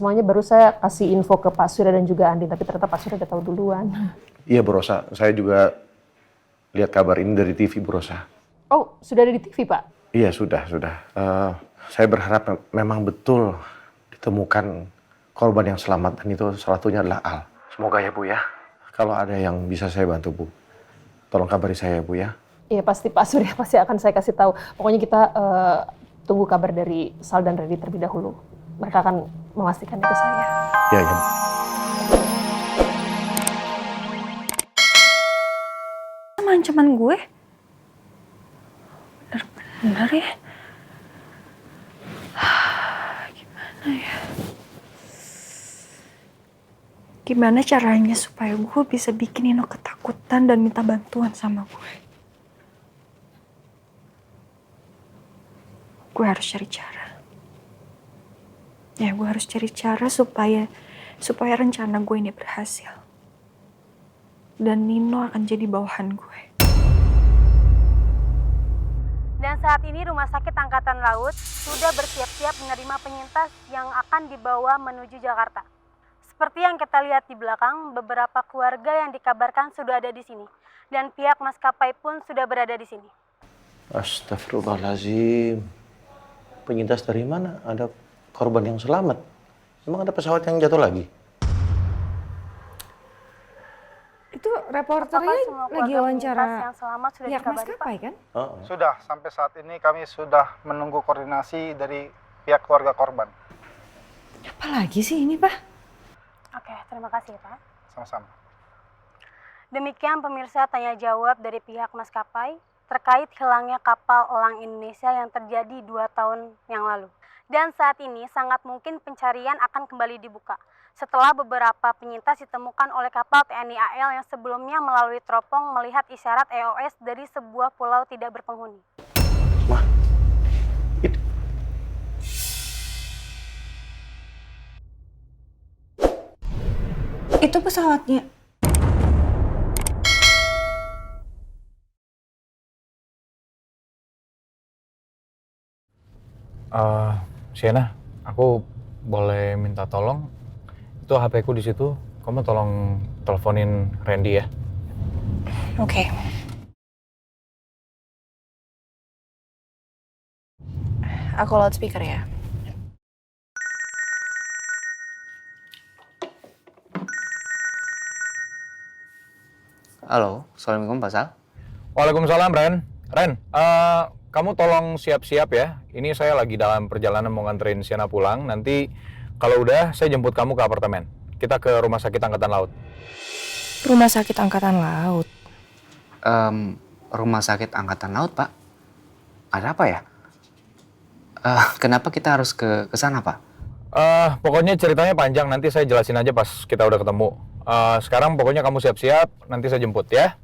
semuanya baru saya kasih info ke Pak Surya dan juga Andin, tapi ternyata Pak Surya udah tahu duluan. Iya Bu Rosa, saya juga lihat kabar ini dari TV Bu Rosa. Oh, sudah ada di TV Pak? Iya sudah. Saya berharap memang betul ditemukan korban yang selamat dan itu salah satunya adalah Al. Semoga ya Bu ya. Kalau ada yang bisa saya bantu Bu, tolong kabari saya Bu ya. Iya pasti Pak Surya pasti akan saya kasih tahu. Pokoknya kita tunggu kabar dari Sal dan Randy terlebih dahulu. Mereka akan memastikan itu saya. Iya. Ancaman gue? Bener ya? Gimana ya? Gimana caranya supaya gue bisa bikin Nino ketakutan dan minta bantuan sama gue? Gue harus cari cara. Ya, gue harus cari cara supaya rencana gue ini berhasil. Dan Nino akan jadi bawahan gue. Dan saat ini Rumah Sakit Angkatan Laut sudah bersiap-siap menerima penyintas yang akan dibawa menuju Jakarta. Seperti yang kita lihat di belakang, beberapa keluarga yang dikabarkan sudah ada di sini. Dan pihak maskapai pun sudah berada di sini. Astagfirullahaladzim. Penyintas dari mana? Ada korban yang selamat. Emang ada pesawat yang jatuh lagi? Itu reporternya lagi wawancara pihak maskapai kan? Sudah, sampai saat ini kami sudah menunggu koordinasi dari pihak keluarga korban. Apa lagi sih ini, Pak? Oke, terima kasih Pak. Sama-sama. Demikian pemirsa tanya jawab dari pihak maskapai terkait hilangnya kapal Elang Indonesia yang terjadi 2 tahun yang lalu. Dan saat ini sangat mungkin pencarian akan kembali dibuka setelah beberapa penyintas ditemukan oleh kapal TNI AL yang sebelumnya melalui teropong melihat isyarat EOS dari sebuah pulau tidak berpenghuni. Wah, Itu pesawatnya. Sienna, aku boleh minta tolong? Itu HP ku di situ. Kamu tolong teleponin Randy ya. Oke. Aku loudspeaker ya. Halo, Assalamualaikum Pak Sal. Waalaikumsalam, Ren, kamu tolong siap-siap ya. Ini saya lagi dalam perjalanan mau nganterin Sienna pulang. Nanti kalau udah, saya jemput kamu ke apartemen. Kita ke Rumah Sakit Angkatan Laut. Rumah Sakit Angkatan Laut? Rumah Sakit Angkatan Laut, Pak? Ada apa ya? Kenapa kita harus ke sana, Pak? Pokoknya ceritanya panjang. Nanti saya jelasin aja pas kita udah ketemu. Sekarang pokoknya kamu siap-siap. Nanti saya jemput ya.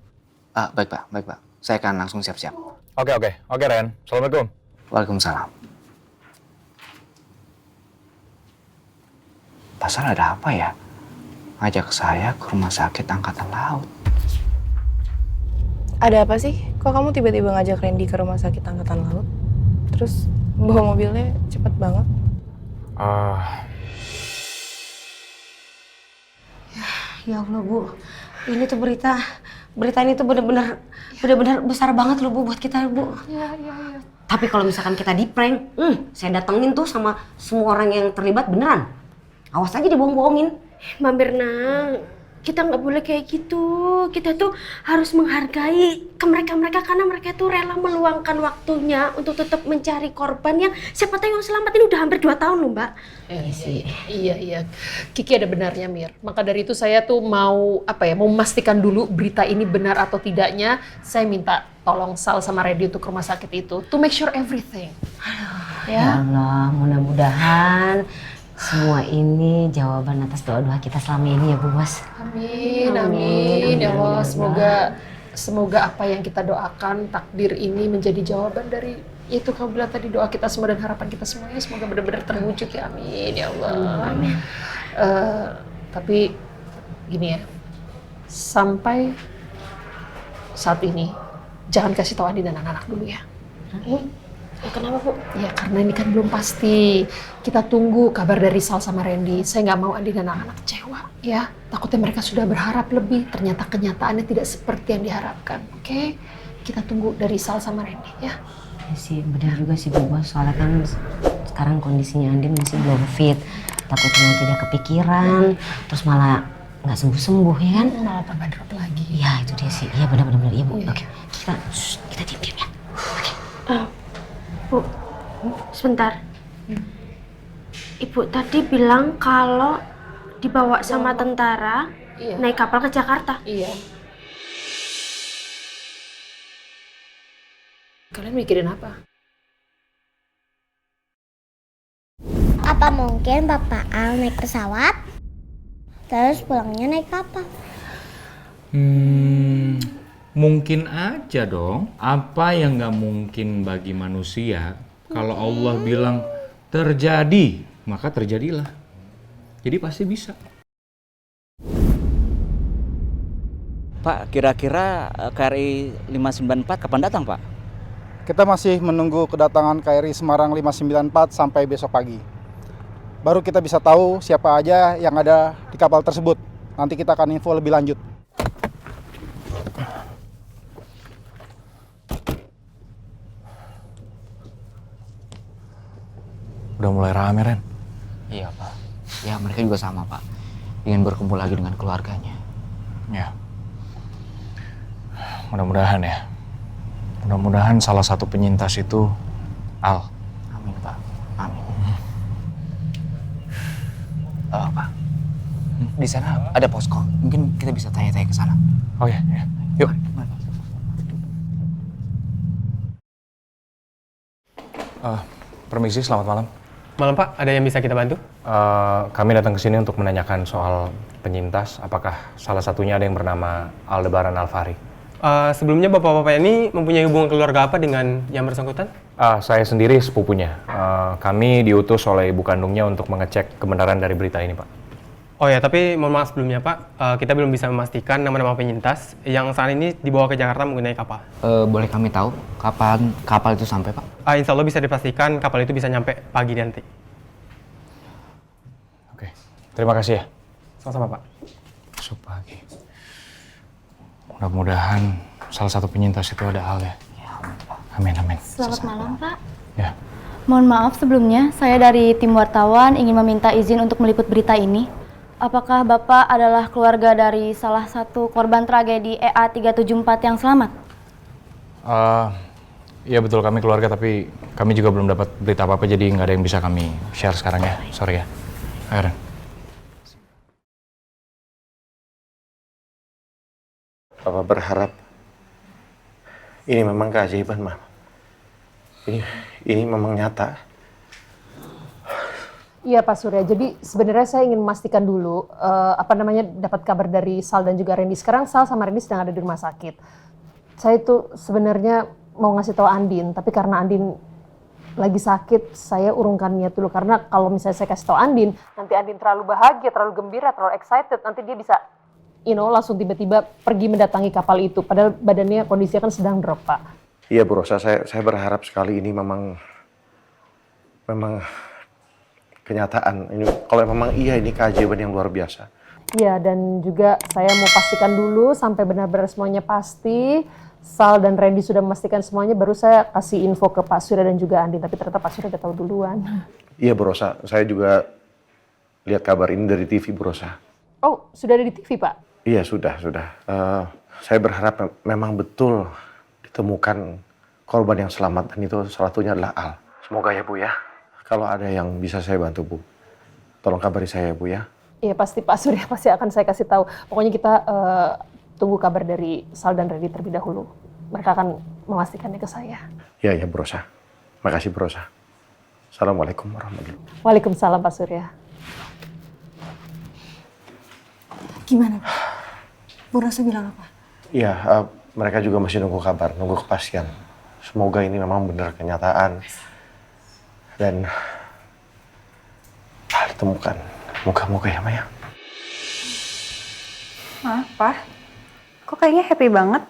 Baik, Pak. Saya akan langsung siap-siap. Oke, Ren. Assalamualaikum. Waalaikumsalam. Pasal ada apa ya? Ngajak saya ke Rumah Sakit Angkatan Laut. Ada apa sih? Kok kamu tiba-tiba ngajak Randy ke Rumah Sakit Angkatan Laut? Terus bawa mobilnya cepet banget. Ya Allah Bu, ini tuh berita ini tuh bener-bener besar banget loh Bu buat kita Bu. Iya. Tapi kalau misalkan kita di prank, saya datengin tuh sama semua orang yang terlibat beneran. Awas aja dibohong-bohongin. Mbak Mirna, kita nggak boleh kayak gitu. Kita tuh harus menghargai ke mereka karena mereka tuh rela meluangkan waktunya untuk tetap mencari korban yang siapa tahu yang selamat ini udah hampir 2 tahun loh Mbak. Iya. Kiki ada benarnya Mir. Maka dari itu saya tuh mau memastikan dulu berita ini benar atau tidaknya. Saya minta tolong Sal sama Randy untuk ke rumah sakit itu to make sure everything. Ya Allah, mudah-mudahan semua ini jawaban atas doa-doa kita selama ini ya Bu Bos. Amin. Ya Allah, semoga apa yang kita doakan, takdir ini menjadi jawaban dari itu kamu bilang tadi, doa kita semua dan harapan kita semuanya semoga benar-benar terwujud ya. Amin ya Allah. Amin. Tapi gini ya, sampai saat ini jangan kasih tahu Andi dan anak-anak dulu ya. Kenapa, Bu? Ya karena ini kan belum pasti. Kita tunggu kabar dari Sal sama Randy. Saya nggak mau Andi dan anak-anak kecewa, ya. Takutnya mereka sudah berharap lebih. Ternyata kenyataannya tidak seperti yang diharapkan. Oke? Kita tunggu dari Sal sama Randy, ya. Ya sih, benar juga sih Bu Bos. Soalnya kan sekarang kondisinya Andin masih belum fit. Takutnya nanti dia kepikiran, terus malah nggak sembuh-sembuh ya kan? Malah tambah drop lagi. Iya itu dia sih. Iya benar-benar iya Bu. Iya. Oke, kita diam-diam ya. Oke. Bu, sebentar. Ibu tadi bilang kalau dibawa sama tentara Iya. naik kapal ke Jakarta. Iya. Kalian mikirin apa? Apa mungkin Bapak Al naik pesawat, terus pulangnya naik kapal? Mungkin aja dong. Apa yang nggak mungkin bagi manusia, kalau Allah bilang terjadi, maka terjadilah. Jadi pasti bisa. Pak, kira-kira KRI 594 kapan datang, Pak? Kita masih menunggu kedatangan KRI Semarang 594 sampai besok pagi. Baru kita bisa tahu siapa aja yang ada di kapal tersebut. Nanti kita akan info lebih lanjut. Udah mulai rame, Ren. Iya Pak. Ya mereka juga sama Pak. Ingin berkumpul lagi dengan keluarganya. Ya. Mudah-mudahan ya. Mudah-mudahan salah satu penyintas itu Al. Amin Pak. Amin. Pak. Di sana ada posko. Mungkin kita bisa tanya-tanya ke sana. Oh ya, ya. Yuk. Permisi, selamat malam. Malam Pak, ada yang bisa kita bantu? Kami datang ke sini untuk menanyakan soal penyintas. Apakah salah satunya ada yang bernama Aldebaran Alfari? Sebelumnya bapak-bapak ini mempunyai hubungan keluarga apa dengan yang bersangkutan? Saya sendiri sepupunya. Kami diutus oleh ibu kandungnya untuk mengecek kebenaran dari berita ini, Pak. Oh ya, tapi mohon maaf sebelumnya Pak, kita belum bisa memastikan nama-nama penyintas yang saat ini dibawa ke Jakarta menggunakan kapal. Boleh kami tahu kapan kapal itu sampai Pak? Insya Allah bisa dipastikan kapal itu bisa nyampe pagi nanti. Oke, terima kasih ya. Sama-sama Pak. Besok pagi. Mudah-mudahan salah satu penyintas itu ada Al ya. Amin, amin. Selamat malam Pak. Ya. Mohon maaf sebelumnya, saya dari tim wartawan ingin meminta izin untuk meliput berita ini. Apakah Bapak adalah keluarga dari salah satu korban tragedi EA374 yang selamat? Iya betul, kami keluarga, tapi kami juga belum dapat berita apa-apa, jadi nggak ada yang bisa kami share sekarang ya. Sorry ya. Ayo, Ren. Papa berharap ini memang keajaiban, Mama. Ini memang nyata. Iya Pak Surya, jadi sebenarnya saya ingin memastikan dulu dapat kabar dari Sal dan juga Randy. Sekarang Sal sama Randy sedang ada di rumah sakit. Saya itu sebenarnya mau ngasih tahu Andin, tapi karena Andin lagi sakit, saya urungkan niat dulu. Karena kalau misalnya saya kasih tahu Andin, nanti Andin terlalu bahagia, terlalu gembira, terlalu excited, nanti dia bisa langsung tiba-tiba pergi mendatangi kapal itu. Padahal badannya kondisinya kan sedang drop, Pak. Iya Bu Rosa, saya berharap sekali ini memang kenyataan. Kalau memang iya, ini keajaiban yang luar biasa. Iya, dan juga saya mau pastikan dulu sampai benar-benar semuanya pasti. Sal dan Randy sudah memastikan semuanya, baru saya kasih info ke Pak Surya dan juga Andin. Tapi ternyata Pak Surya udah tahu duluan. Iya Bu Rosa, saya juga lihat kabar ini dari TV Bu Rosa. Oh, sudah ada di TV, Pak? Iya, sudah. Saya berharap memang betul ditemukan korban yang selamat, dan itu salah satunya adalah Al. Semoga ya Bu ya. Kalau ada yang bisa saya bantu Bu, tolong kabari saya Bu ya. Iya pasti Pak Surya pasti akan saya kasih tahu. Pokoknya kita tunggu kabar dari Sal dan Randy terlebih dahulu. Mereka akan memastikannya ke saya. Iya Bu Rosa. Makasih Bu Rosa. Assalamualaikum warahmatullahi wabarakatuh. Waalaikumsalam Pak Surya. Gimana Pak? Bu Rosa bilang apa? Iya, mereka juga masih nunggu kabar, nunggu kepastian. Semoga ini memang benar kenyataan. Dan ditemukan. Moga-moga ya, Maya. Pak, kok kayaknya happy banget?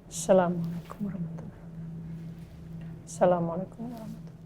Assalamualaikum warahmatullahi wabarakatuh. Assalamualaikum warahmatullahi wabarakatuh.